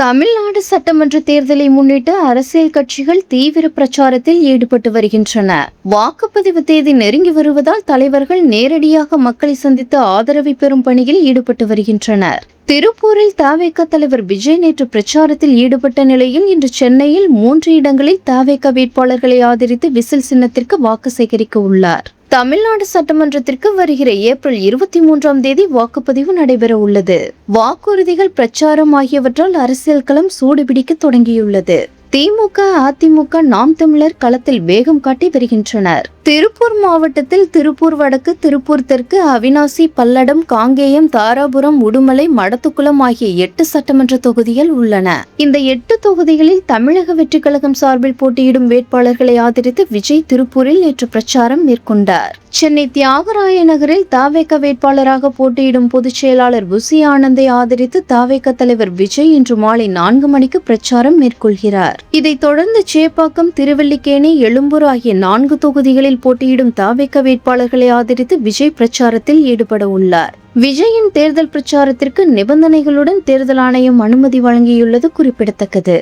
தமிழ்நாடு சட்டமன்ற தேர்தலை முன்னிட்டு அரசியல் கட்சிகள் தீவிர பிரச்சாரத்தில் ஈடுபட்டு வருகின்றன. வாக்குப்பதிவு தேதி நெருங்கி வருவதால் தலைவர்கள் நேரடியாக மக்களை சந்தித்து ஆதரவை பெறும் பணியில் ஈடுபட்டு வருகின்றனர். திருப்பூரில் தவேக தலைவர் விஜய் நேற்று பிரச்சாரத்தில் ஈடுபட்ட நிலையில் இன்று சென்னையில் 3 இடங்களில் தவேக வேட்பாளர்களை ஆதரித்து விசில் சின்னத்திற்கு வாக்கு சேகரிக்க உள்ளார். தமிழ்நாடு சட்டமன்றத்திற்கு வருகிற ஏப்ரல் 23ஆம் தேதி வாக்குப்பதிவு நடைபெற உள்ளது. வாக்குறுதிகள், பிரச்சாரம் ஆகியவற்றால் அரசியல் களம் சூடுபிடிக்க தொடங்கியுள்ளது. திமுக, அதிமுக, நாம் தமிழர் களத்தில் வேகம் காட்டி வருகின்றனர். திருப்பூர் மாவட்டத்தில் திருப்பூர் வடக்கு, திருப்பூர் தெற்கு, அவிநாசி, பல்லடம், காங்கேயம், தாராபுரம், உடுமலை, மடத்துக்குளம் ஆகிய 8 சட்டமன்ற தொகுதிகள் உள்ளன. இந்த 8 தொகுதிகளில் தமிழக வெற்றிக் கழகம் சார்பில் போட்டியிடும் வேட்பாளர்களை ஆதரித்து விஜய் திருப்பூரில் நேற்று பிரச்சாரம் மேற்கொண்டார். சென்னை தியாகராய நகரில் தவேக வேட்பாளராக போட்டியிடும் பொதுச் செயலாளர் புசி ஆனந்தை ஆதரித்து தவேக தலைவர் விஜய் இன்று மாலை 4 மணிக்கு பிரச்சாரம் மேற்கொள்கிறார். இதைத் தொடர்ந்து சேப்பாக்கம், திருவல்லிக்கேணி, எழும்பூர் ஆகிய 4 தொகுதிகளில் போட்டியிடும் தவேக வேட்பாளர்களை ஆதரித்து விஜய் பிரச்சாரத்தில் ஈடுபட உள்ளார். விஜயின் தேர்தல் பிரச்சாரத்திற்கு நிபந்தனைகளுடன் தேர்தல் ஆணையம் அனுமதி வழங்கியுள்ளது குறிப்பிடத்தக்கது.